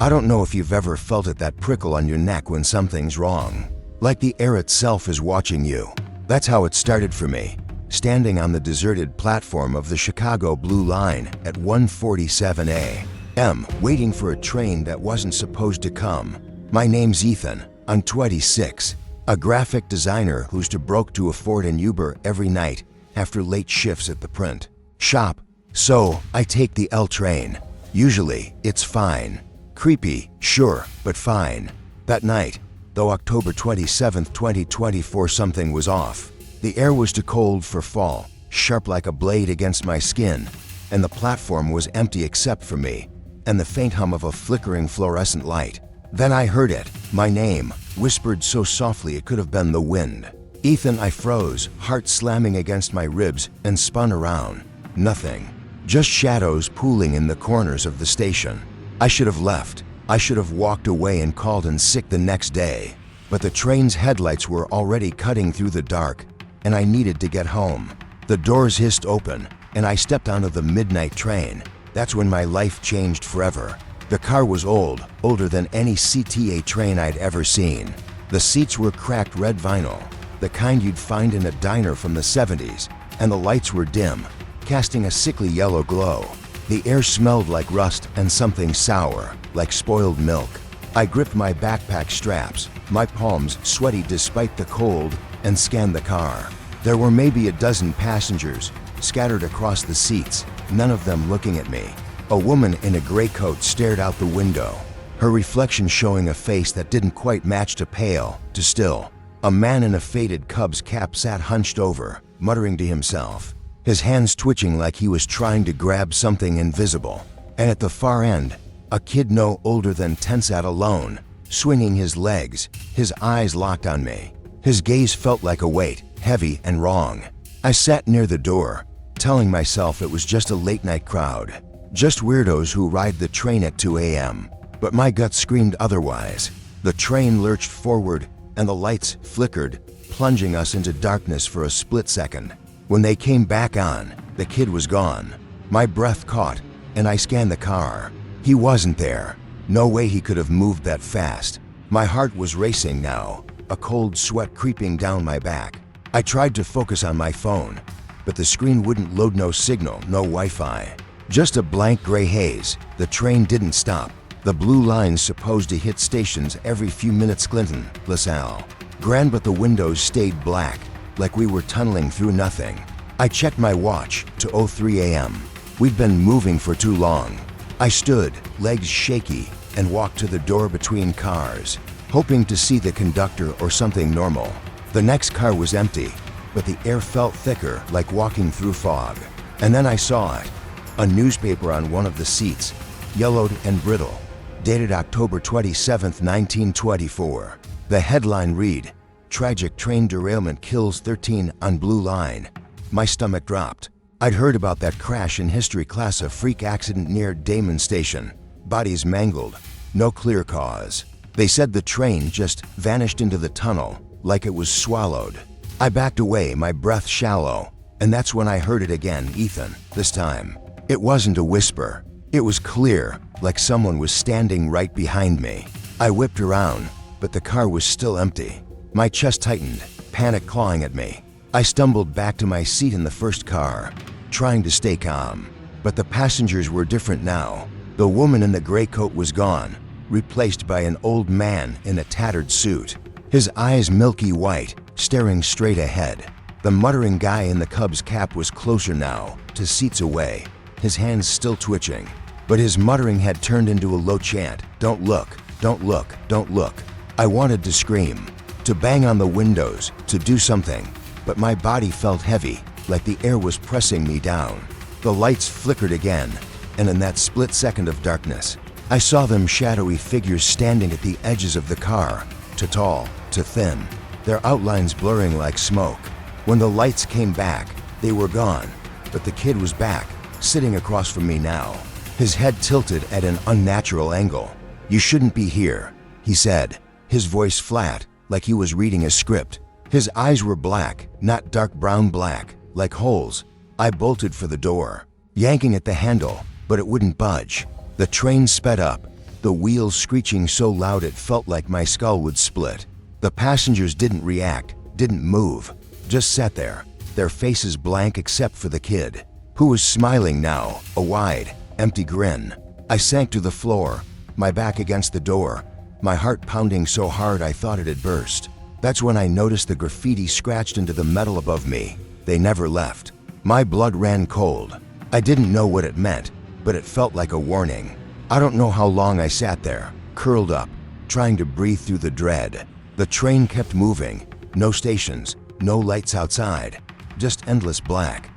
I don't know if you've ever felt it, that prickle on your neck when something's wrong. Like the air itself is watching you. That's how it started for me, standing on the deserted platform of the Chicago Blue Line at 1:47 a.m., waiting for a train that wasn't supposed to come. My name's Ethan. I'm 26, a graphic designer who's too broke to afford an Uber every night after late shifts at the print shop. So I take the L train. Usually, it's fine. Creepy, sure, but fine. That night, though, October 27, 2024, something was off. The air was too cold for fall, sharp like a blade against my skin, and the platform was empty except for me and the faint hum of a flickering fluorescent light. Then I heard it, my name, whispered so softly it could have been the wind. Ethan, I froze, heart slamming against my ribs, and spun around. Nothing. Just shadows pooling in the corners of the station. I should have left. I should have walked away and called in sick the next day. But the train's headlights were already cutting through the dark, and I needed to get home. The doors hissed open, and I stepped onto the midnight train. That's when my life changed forever. The car was old, older than any CTA train I'd ever seen. The seats were cracked red vinyl, the kind you'd find in a diner from the 70s, and the lights were dim, casting a sickly yellow glow. The air smelled like rust and something sour, like spoiled milk. I gripped my backpack straps, my palms sweaty despite the cold, and scanned the car. There were maybe a dozen passengers, scattered across the seats, none of them looking at me. A woman in a gray coat stared out the window, her reflection showing a face that didn't quite match to pale, to still. A man in a faded Cubs cap sat hunched over, muttering to himself, his hands twitching like he was trying to grab something invisible. And at the far end, a kid no older than 10 sat alone, swinging his legs, his eyes locked on me. His gaze felt like a weight, heavy and wrong. I sat near the door, telling myself it was just a late-night crowd, just weirdos who ride the train at 2 a.m. But my gut screamed otherwise. The train lurched forward, and the lights flickered, plunging us into darkness for a split second. When they came back on, the kid was gone. My breath caught, and I scanned the car. He wasn't there. No way he could have moved that fast. My heart was racing now, a cold sweat creeping down my back. I tried to focus on my phone, but the screen wouldn't load. No signal, no Wi-Fi. Just a blank gray haze. The train didn't stop. The blue line's supposed to hit stations every few minutes. Clinton, LaSalle, Grand, but the windows stayed black, like we were tunneling through nothing. I checked my watch to 03 a.m. We'd been moving for too long. I stood, legs shaky, and walked to the door between cars, hoping to see the conductor or something normal. The next car was empty, but the air felt thicker, like walking through fog. And then I saw it. A newspaper on one of the seats, yellowed and brittle, dated October 27, 1924. The headline read, "Tragic train derailment kills 13 on Blue Line." My stomach dropped. I'd heard about that crash in history class, a freak accident near Damon Station. Bodies mangled, no clear cause. They said the train just vanished into the tunnel, like it was swallowed. I backed away, my breath shallow, and that's when I heard it again, Ethan, this time. It wasn't a whisper. It was clear, like someone was standing right behind me. I whipped around, but the car was still empty. My chest tightened, panic clawing at me. I stumbled back to my seat in the first car, trying to stay calm. But the passengers were different now. The woman in the gray coat was gone, replaced by an old man in a tattered suit, his eyes milky white, staring straight ahead. The muttering guy in the Cubs cap was closer now, 2 seats away, his hands still twitching. But his muttering had turned into a low chant, "Don't look, don't look, don't look." I wanted to scream, to bang on the windows, to do something, but my body felt heavy, like the air was pressing me down. The lights flickered again, and in that split second of darkness, I saw them shadowy figures standing at the edges of the car, too tall, too thin, their outlines blurring like smoke. When the lights came back, they were gone, but the kid was back, sitting across from me now, his head tilted at an unnatural angle. "You shouldn't be here," he said, his voice flat, like he was reading a script. His eyes were black, not dark brown black, like holes. I bolted for the door, yanking at the handle, but it wouldn't budge. The train sped up, the wheels screeching so loud it felt like my skull would split. The passengers didn't react, didn't move, just sat there, their faces blank except for the kid, who was smiling now, a wide, empty grin. I sank to the floor, my back against the door, my heart pounding so hard I thought it had burst. That's when I noticed the graffiti scratched into the metal above me. They never left. My blood ran cold. I didn't know what it meant, but it felt like a warning. I don't know how long I sat there, curled up, trying to breathe through the dread. The train kept moving. No stations, no lights outside, just endless black.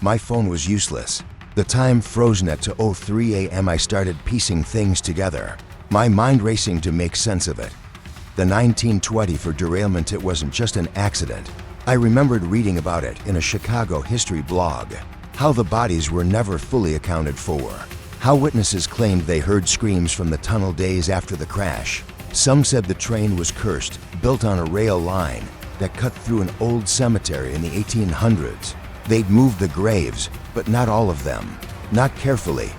My phone was useless. The time frozen at 2:03 a.m. I started piecing things together, my mind racing to make sense of it. The 1920 for derailment, it wasn't just an accident. I remembered reading about it in a Chicago history blog, how the bodies were never fully accounted for, how witnesses claimed they heard screams from the tunnel days after the crash. Some said the train was cursed, built on a rail line that cut through an old cemetery in the 1800s. They'd moved the graves, but not all of them, not carefully.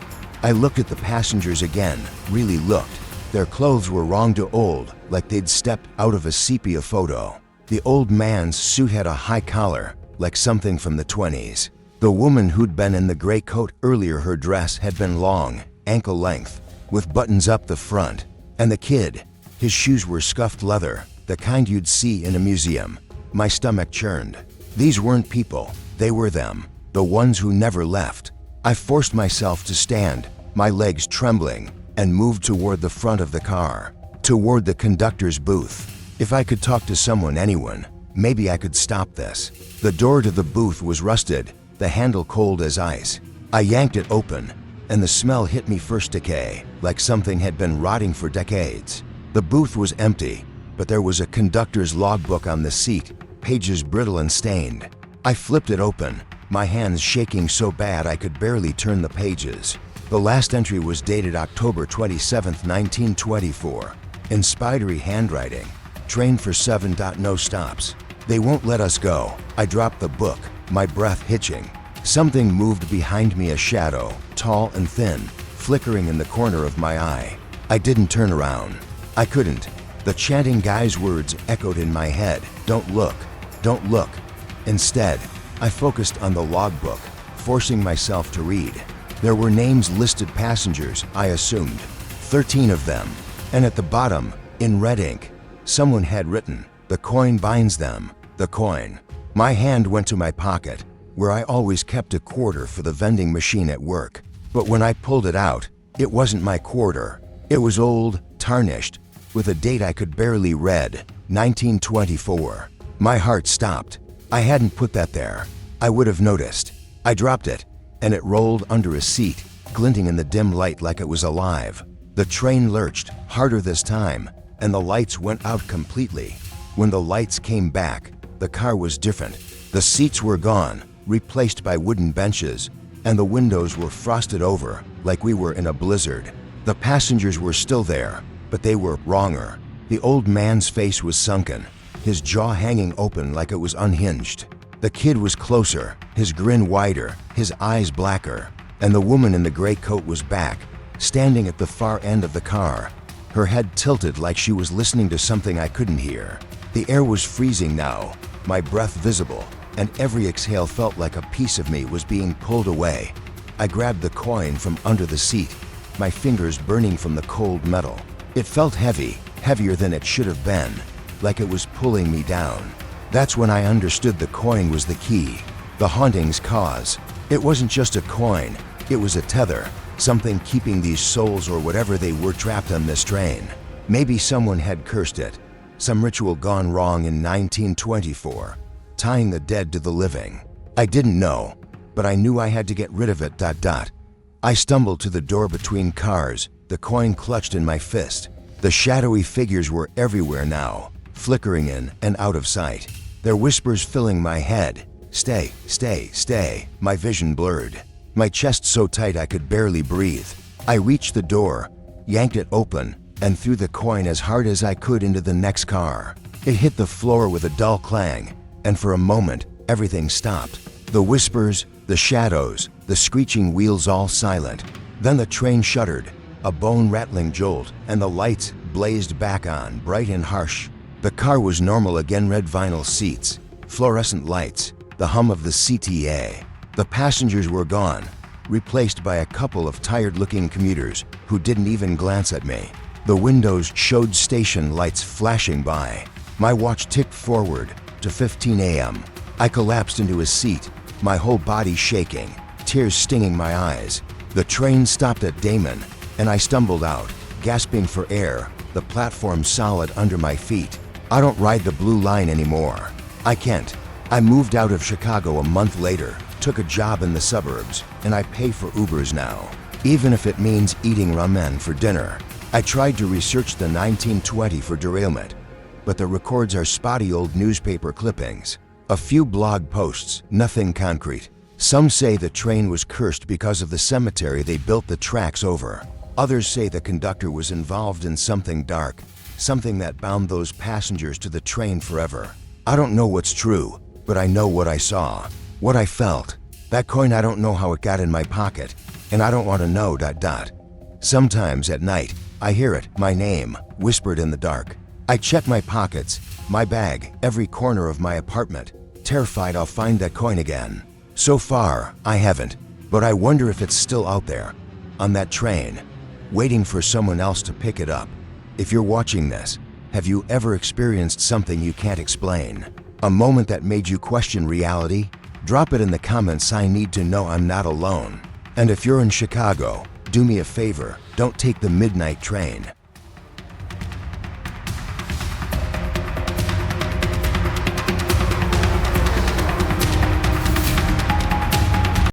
I looked at the passengers again, really looked. Their clothes were wrong to old, like they'd stepped out of a sepia photo. The old man's suit had a high collar, like something from the 20s. The woman who'd been in the gray coat earlier, her dress had been long, ankle length, with buttons up the front. And the kid, his shoes were scuffed leather, the kind you'd see in a museum. My stomach churned. These weren't people, they were them, the ones who never left. I forced myself to stand, my legs trembling, and moved toward the front of the car, toward the conductor's booth. If I could talk to someone, anyone, maybe I could stop this. The door to the booth was rusted, the handle cold as ice. I yanked it open, and the smell hit me, first decay, like something had been rotting for decades. The booth was empty, but there was a conductor's logbook on the seat, pages brittle and stained. I flipped it open, my hands shaking so bad I could barely turn the pages. The last entry was dated October 27, 1924, in spidery handwriting. Train for 7. No stops. They won't let us go. I dropped the book, my breath hitching. Something moved behind me, a shadow, tall and thin, flickering in the corner of my eye. I didn't turn around. I couldn't. The chanting guy's words echoed in my head. Don't look. Don't look. Instead, I focused on the logbook, forcing myself to read. There were names listed, passengers, I assumed, 13 of them, and at the bottom, in red ink, someone had written, "The coin binds them, the coin." My hand went to my pocket, where I always kept a quarter for the vending machine at work. But when I pulled it out, it wasn't my quarter. It was old, tarnished, with a date I could barely read, 1924. My heart stopped. I hadn't put that there. I would have noticed. I dropped it, and it rolled under a seat, glinting in the dim light like it was alive. The train lurched, harder this time, and the lights went out completely. When the lights came back, the car was different. The seats were gone, replaced by wooden benches, and the windows were frosted over, like we were in a blizzard. The passengers were still there, but they were wronger. The old man's face was sunken, his jaw hanging open like it was unhinged. The kid was closer, his grin wider, his eyes blacker, and the woman in the gray coat was back, standing at the far end of the car, her head tilted like she was listening to something I couldn't hear. The air was freezing now, my breath visible, and every exhale felt like a piece of me was being pulled away. I grabbed the coin from under the seat, my fingers burning from the cold metal. It felt heavy, heavier than it should have been, like it was pulling me down. That's when I understood the coin was the key, the haunting's cause. It wasn't just a coin, it was a tether, something keeping these souls or whatever they were trapped on this train. Maybe someone had cursed it, some ritual gone wrong in 1924, tying the dead to the living. I didn't know, but I knew I had to get rid of it. I stumbled to the door between cars, the coin clutched in my fist. The shadowy figures were everywhere now, flickering in and out of sight, their whispers filling my head. Stay, stay, stay. My vision blurred, my chest so tight I could barely breathe. I reached the door, yanked it open, and threw the coin as hard as I could into the next car. It hit the floor with a dull clang, and for a moment, everything stopped. The whispers, the shadows, the screeching wheels, all silent. Then the train shuddered, a bone-rattling jolt, and the lights blazed back on, bright and harsh. The car was normal again, red vinyl seats, fluorescent lights, the hum of the CTA. The passengers were gone, replaced by a couple of tired-looking commuters who didn't even glance at me. The windows showed station lights flashing by. My watch ticked forward to 15 a.m. I collapsed into a seat, my whole body shaking, tears stinging my eyes. The train stopped at Damon, and I stumbled out, gasping for air, the platform solid under my feet. I don't ride the Blue Line anymore. I can't. I moved out of Chicago a month later, took a job in the suburbs, and I pay for Ubers now, even if it means eating ramen for dinner. I tried to research the 1920 for derailment, but the records are spotty old newspaper clippings. A few blog posts, nothing concrete. Some say the train was cursed because of the cemetery they built the tracks over. Others say the conductor was involved in something dark, something that bound those passengers to the train forever. I don't know what's true, but I know what I saw, what I felt. That coin, I don't know how it got in my pocket, and I don't want to know. Sometimes at night, I hear it, my name, whispered in the dark. I check my pockets, my bag, every corner of my apartment, terrified I'll find that coin again. So far, I haven't, but I wonder if it's still out there, on that train, waiting for someone else to pick it up. If you're watching this, have you ever experienced something you can't explain? A moment that made you question reality? Drop it in the comments. I need to know I'm not alone. And if you're in Chicago, do me a favor, don't take the midnight train.